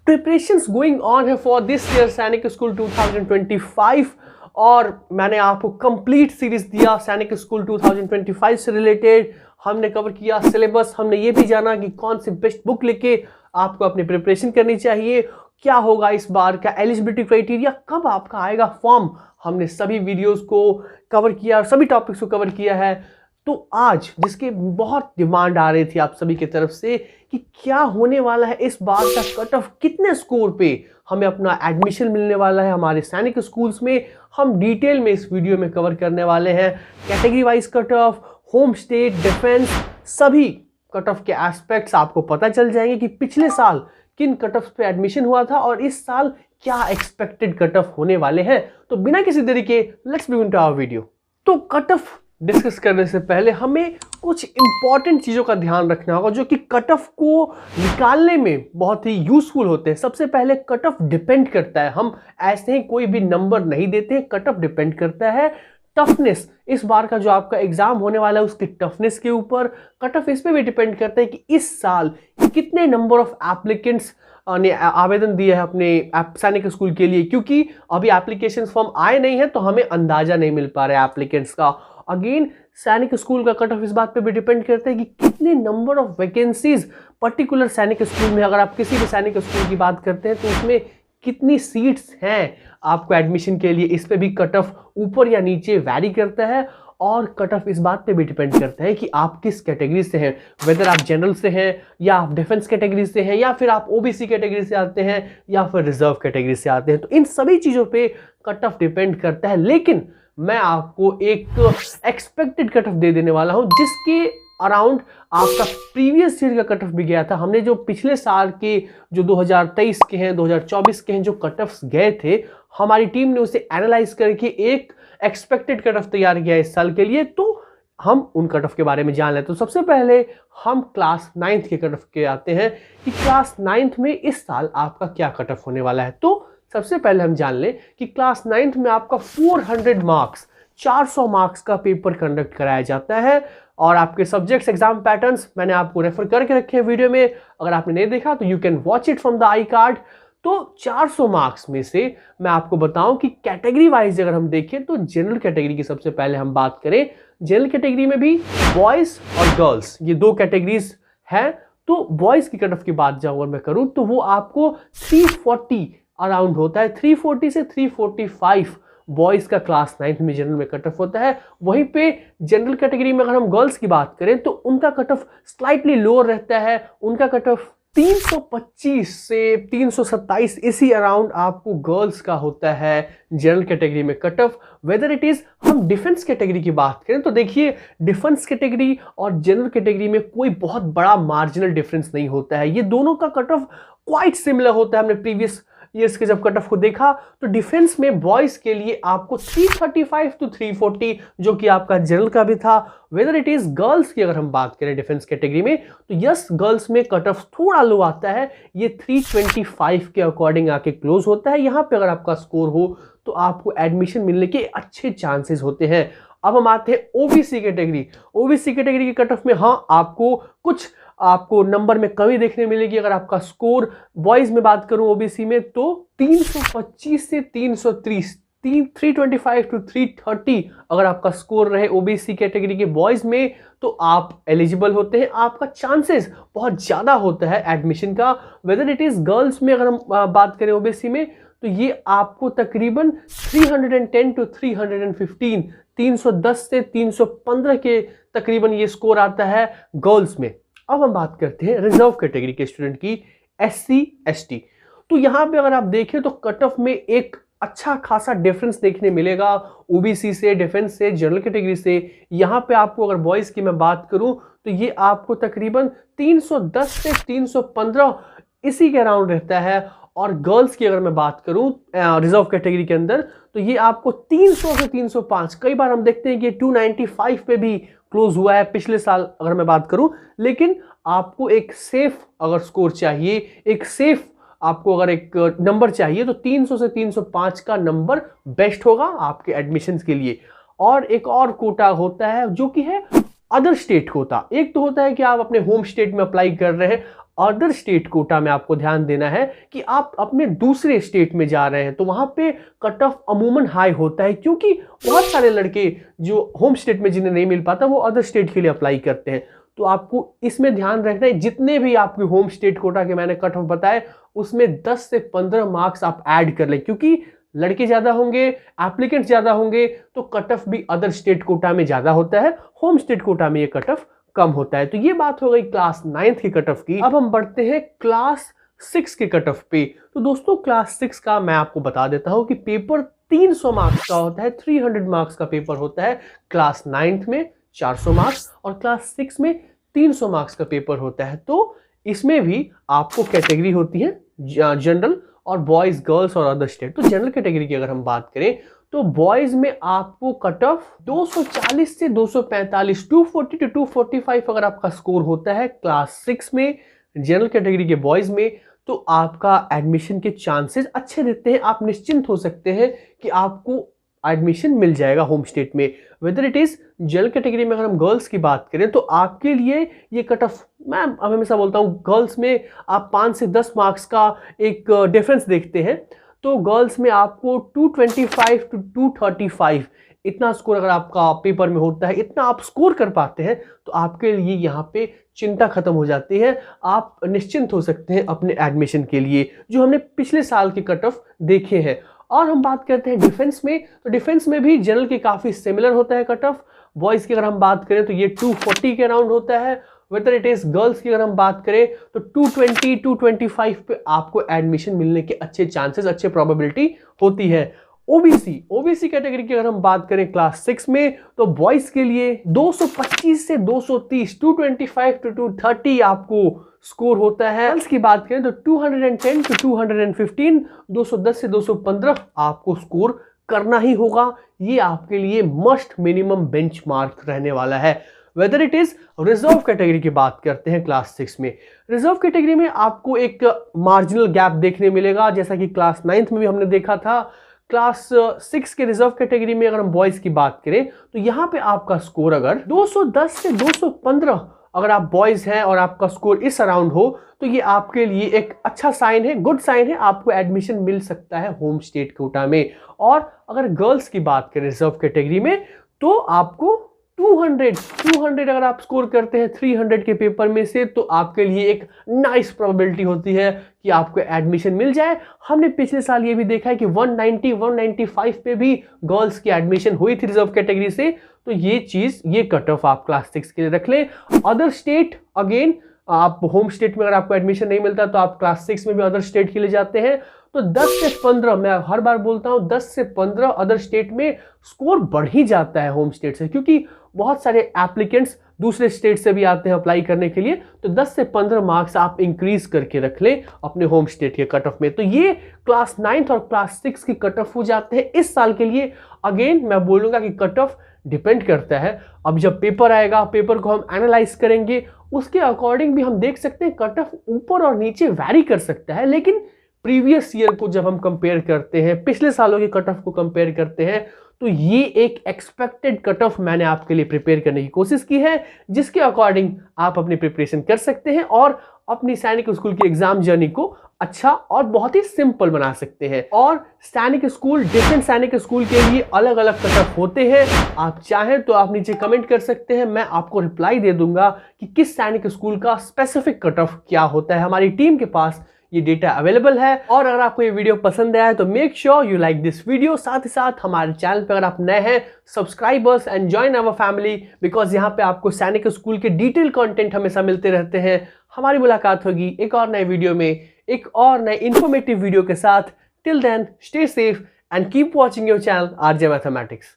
Preparations going on है for this year सैनिक school 2025 और मैंने आपको कंप्लीट सीरीज दिया सैनिक स्कूल 2025 से रिलेटेड। हमने कवर किया सिलेबस, हमने ये भी जाना कि कौन सी बेस्ट बुक लेके आपको अपनी प्रिपरेशन करनी चाहिए, क्या होगा इस बार का एलिजिबिलिटी क्राइटेरिया, कब आपका आएगा फॉर्म। हमने सभी वीडियोस को कवर किया और सभी टॉपिक्स को कवर किया है। तो आज जिसकी बहुत डिमांड आ रही थी आप सभी की तरफ से कि क्या होने वाला है इस बार का कट ऑफ, कितने स्कोर पे हमें अपना एडमिशन मिलने वाला है हमारे सैनिक स्कूल्स में, हम डिटेल में इस वीडियो में कवर करने वाले हैं। Category wise cut off, home state, defence, सभी कट ऑफ के एस्पेक्ट्स आपको पता चल जाएंगे कि पिछले साल किन कट ऑफ पे एडमिशन हुआ था और इस साल क्या एक्सपेक्टेड कट ऑफ होने वाले हैं। तो बिना किसी देरी के let's begin to our video. तो कट ऑफ डिस्कस करने से पहले हमें कुछ इंपॉर्टेंट चीज़ों का ध्यान रखना होगा जो कि कट ऑफ को निकालने में बहुत ही यूजफुल होते हैं। सबसे पहले कट ऑफ डिपेंड करता है, हम ऐसे ही कोई भी नंबर नहीं देते, कट ऑफ डिपेंड करता है टफनेस, इस बार का जो आपका एग्जाम होने वाला है उसकी टफनेस के ऊपर। कट ऑफ इस पे भी डिपेंड करता है कि इस साल कितने नंबर ऑफ एप्लीकेंट्स ने आवेदन दिया है अपने सैनिक स्कूल के लिए, क्योंकि अभी एप्लीकेशन फॉर्म आए नहीं है तो हमें अंदाजा नहीं मिल पा रहा है एप्लीकेंट्स का। अगेन सैनिक स्कूल का कट ऑफ इस बात पे भी डिपेंड करता है कि कितने नंबर ऑफ वैकेंसीज पर्टिकुलर सैनिक स्कूल में, अगर आप किसी भी सैनिक स्कूल की बात करते हैं तो उसमें कितनी सीट्स हैं आपको एडमिशन के लिए, इस पे भी कट ऑफ ऊपर या नीचे वैरी करता है। और कट ऑफ इस बात पे भी डिपेंड करता है कि आप किस कैटेगरी से हैं, वेदर आप जनरल से हैं या आप डिफेंस कैटेगरी से हैं या फिर आप ओबीसी कैटेगरी से आते हैं या फिर रिजर्व कैटेगरी से आते हैं। तो इन सभी चीज़ों पे कट ऑफ डिपेंड करता है। लेकिन मैं आपको एक एक्सपेक्टेड कट ऑफ दे देने वाला हूं जिसके अराउंड आपका प्रीवियस ईयर का कट ऑफ भी गया था। हमने जो पिछले साल के जो 2023 के हैं, 2024 के हैं जो कट ऑफ्स गए थे, हमारी टीम ने उसे एनालाइज करके एक एक्सपेक्टेड कट ऑफ तैयार किया इस साल के लिए। तो हम उन कट ऑफ के बारे में जान लें। तो सबसे पहले हम क्लास 9th के कट ऑफ के आते हैं कि क्लास 9th में इस साल आपका क्या कट ऑफ होने वाला है। तो सबसे पहले हम जान लें कि क्लास 9th में आपका 400 मार्क्स, 400 मार्क्स का पेपर कंडक्ट कराया जाता है। और आपके सब्जेक्ट्स एग्जाम पैटर्न्स मैंने आपको रेफर करके रखे हैं वीडियो में, अगर आपने नहीं देखा तो you can watch it from the I card. तो 400 मार्क्स में से मैं आपको बताऊं कि कैटेगरी वाइज अगर हम देखें तो जनरल कैटेगरी की सबसे पहले हम बात करें, जनरल कैटेगरी में भी बॉयज और गर्ल्स ये दो कैटेगरीज हैं। तो बॉयज की कट ऑफ की बात जब मैं करूं तो वो आपको 340 अराउंड होता है, 340 से 345 बॉयज का क्लास 9th में जनरल में कट ऑफ होता है। वहीं पे जनरल कैटेगरी में अगर हम गर्ल्स की बात करें तो उनका कट ऑफ स्लाइटली लोअर रहता है, उनका कट ऑफ 325 से 327 इसी अराउंड आपको गर्ल्स का होता है जनरल कैटेगरी में cut off. Whether it is हम डिफेंस कैटेगरी की बात करें तो देखिए डिफेंस कैटेगरी और जनरल कैटेगरी में कोई बहुत बड़ा मार्जिनल डिफरेंस नहीं होता है, ये दोनों का कट ऑफ क्वाइट सिमिलर होता है। हमने प्रीवियस ईयर्स के जब कट ऑफ को देखा तो डिफेंस में बॉयज के लिए आपको 335 to 340 जो कि आपका जनरल का भी था। वेदर इट इज गर्ल्स की अगर हम बात करें डिफेंस कैटेगरी में तो यस गर्ल्स में कट ऑफ थोड़ा लो आता है, ये 325 के अकॉर्डिंग आके क्लोज होता है। यहाँ पे अगर आपका स्कोर हो तो आपको एडमिशन मिलने के अच्छे चांसेस होते हैं। अब हम आते हैं ओबीसी कैटेगरी। ओबीसी कैटेगरी के कट ऑफ में हाँ आपको नंबर में कमी देखने मिलेगी। अगर आपका स्कोर बॉयज में बात करूं ओबीसी में तो 325 से 330, 325 to 330 अगर आपका स्कोर रहे ओबीसी कैटेगरी के बॉयज में तो आप एलिजिबल होते हैं, आपका चांसेस बहुत ज्यादा होता है एडमिशन का। वेदर इट इज गर्ल्स में अगर हम बात करें ओबीसी में तो ये आपको तकरीबन 310 to 315, 310 से 315 के तकरीबन ये स्कोर आता है गर्ल्स में। अब हम बात करते हैं रिजर्व कैटेगरी के स्टूडेंट की, एससी एसटी। तो यहाँ पे अगर आप देखें तो कट ऑफ में एक अच्छा खासा डिफरेंस देखने मिलेगा ओबीसी से, डिफेंस से, जनरल कैटेगरी से। यहाँ पे आपको अगर बॉयज की मैं बात करूं तो ये आपको तकरीबन 310 से 315 इसी के अराउंड रहता है। और गर्ल्स की अगर मैं बात करूं रिजर्व कैटेगरी के अंदर तो ये आपको 300 से 305, कई बार हम देखते हैं कि 295 पे भी क्लोज हुआ है पिछले साल अगर मैं बात करूं। लेकिन आपको एक सेफ अगर स्कोर चाहिए, एक सेफ आपको अगर एक नंबर चाहिए तो 300 से 305 का नंबर बेस्ट होगा आपके एडमिशन्स के लिए। और एक और कोटा होता है जो कि है अदर स्टेट कोटा। एक तो होता है कि आप अपने होम स्टेट में अप्लाई कर रहे हैं, अदर स्टेट कोटा में आपको ध्यान देना है कि आप अपने दूसरे स्टेट में जा रहे हैं तो वहां पे कट ऑफ अमूमन हाई होता है, क्योंकि बहुत सारे लड़के जो होम स्टेट में जिन्हें नहीं मिल पाता वो अदर स्टेट के लिए अप्लाई करते हैं। तो आपको इसमें ध्यान रखना है, जितने भी आपके होम स्टेट कोटा के मैंने कट ऑफ बताए उसमें 10 से 15 मार्क्स आप ऐड कर लें, क्योंकि लड़के ज्यादा होंगे, एप्लीकेंट्स ज्यादा होंगे, तो कट ऑफ भी अदर स्टेट कोटा में ज्यादा होता है, होम स्टेट कोटा में ये कट ऑफ कम होता है। तो ये बात हो गई क्लास 9th की कट ऑफ की। अब हम बढ़ते हैं क्लास 6 के कट ऑफ पे। तो दोस्तों क्लास 6 का मैं आपको बता देता हूं कि पेपर 300 मार्क्स का होता है, 300 मार्क्स का पेपर होता है। क्लास 9th में 400 मार्क्स और क्लास 6 में 300 मार्क्स का पेपर होता है। तो इसमें भी आपको कैटेगरी होती है जनरल और बॉयज, गर्ल्स और अदर स्टेट। तो जनरल कैटेगरी की अगर हम बात करें तो बॉयज में आपको कट ऑफ 240 से 245, 240 टू 245 अगर आपका स्कोर होता है क्लास 6 में जनरल कैटेगरी के बॉयज में, तो आपका एडमिशन के चांसेस अच्छे रहते हैं। आप निश्चिंत हो सकते हैं कि आपको एडमिशन मिल जाएगा होम स्टेट में। Whether it is general category में अगर हम गर्ल्स की बात करें तो आपके लिए ये कट ऑफ, मैं हमेशा बोलता हूँ गर्ल्स में आप 5 से 10 मार्क्स का एक डिफरेंस देखते हैं। तो गर्ल्स में आपको 225 टू 235 इतना स्कोर अगर आपका पेपर में होता है, इतना आप स्कोर कर पाते हैं तो आपके लिए यहाँ पे चिंता खत्म हो जाती है। आप निश्चिंत हो सकते हैं अपने एडमिशन के लिए, जो हमने पिछले साल के कट ऑफ देखे हैं। और हम बात करते हैं डिफेंस में, तो डिफेंस में भी जनरल के काफ़ी सिमिलर होता है कट ऑफ। बॉयज़ की अगर हम बात करें तो ये 240 के अराउंड होता है। वेदर इट इज गर्ल्स की अगर हम बात करें तो 220 225 पे आपको एडमिशन मिलने के अच्छे चांसेस, अच्छे प्रोबेबिलिटी होती है। ओबीसी कैटेगरी की अगर हम बात करें क्लास 6 में तो बॉयज के लिए 225 से 230, 225 टू 230 आपको स्कोर होता है। गर्ल्स की बात करें तो 210 टू 215, 210 से 215 आपको स्कोर करना ही होगा। ये आपके लिए मस्ट मिनिमम बेंचमार्क रहने वाला है। Whether it is reserve category की बात करते हैं क्लास 6 में, रिजर्व कैटेगरी में आपको एक मार्जिनल गैप देखने मिलेगा, जैसा कि क्लास 9th में भी हमने देखा था। क्लास 6 के रिजर्व कैटेगरी में अगर हम बॉयज की बात करें तो यहां पे आपका स्कोर अगर 210 से 215 अगर आप बॉयज हैं और आपका स्कोर इस अराउंड हो तो ये आपके लिए एक अच्छा साइन है, गुड साइन है, आपको एडमिशन मिल सकता है होम स्टेट कोटा में। और अगर गर्ल्स की बात करें रिजर्व कैटेगरी में तो आपको 200 अगर आप स्कोर करते हैं 300 के पेपर में से तो आपके लिए एक नाइस प्रोबेबिलिटी होती है कि आपको एडमिशन मिल जाए। हमने पिछले साल ये भी देखा है कि 190 195 पे भी गर्ल्स की एडमिशन हुई थी रिजर्व कैटेगरी से। तो ये कट ऑफ आप क्लास 6 के लिए रख लें। अदर स्टेट अगेन, आप होम स्टेट में अगर आपको एडमिशन नहीं मिलता तो आप क्लास 6 में भी अदर स्टेट के लिए जाते हैं। तो 10 से 15, मैं हर बार बोलता हूं 10 से 15 अदर स्टेट में स्कोर बढ़ ही जाता है होम स्टेट से, क्योंकि बहुत सारे एप्लीकेंट्स दूसरे स्टेट से भी आते हैं अप्लाई करने के लिए। तो 10 से 15 मार्क्स आप इंक्रीज करके रख लें अपने होम स्टेट के कट ऑफ में। तो ये क्लास 9th और क्लास 6 की कट ऑफ हो जाते हैं इस साल के लिए। अगेन मैं बोलूंगा कि कट ऑफ डिपेंड करता है, अब जब पेपर आएगा, पेपर को हम एनालाइज करेंगे, उसके अकॉर्डिंग भी हम देख सकते हैं कट ऑफ ऊपर और नीचे वैरी कर सकता है। लेकिन प्रीवियस ईयर को जब हम कंपेयर करते हैं, पिछले सालों के कट ऑफ को कंपेयर करते हैं, तो ये एक एक्सपेक्टेड कट ऑफ मैंने आपके लिए प्रिपेयर करने की कोशिश की है, जिसके अकॉर्डिंग आप अपनी प्रिपरेशन कर सकते हैं और अपनी सैनिक स्कूल की एग्जाम जर्नी को अच्छा और बहुत ही सिंपल बना सकते हैं। और सैनिक स्कूल, डिफरेंट सैनिक स्कूल के लिए अलग अलग कट ऑफ होते हैं। आप चाहें तो आप नीचे कमेंट कर सकते हैं, मैं आपको रिप्लाई दे दूंगा कि किस सैनिक स्कूल का स्पेसिफिक कट ऑफ क्या होता है। हमारी टीम के पास ये डेटा अवेलेबल है। और अगर आपको ये वीडियो पसंद आया है तो make sure you like this video. साथ ही साथ हमारे चैनल पे अगर आप नए हैं, subscribers and join our family, because यहाँ पे आपको सैनिक स्कूल के डिटेल कंटेंट हमेशा मिलते रहते हैं। हमारी मुलाकात होगी एक और नए वीडियो में, एक और नए इंफॉर्मेटिव वीडियो के साथ। Till then stay safe and keep watching your channel RJ mathematics.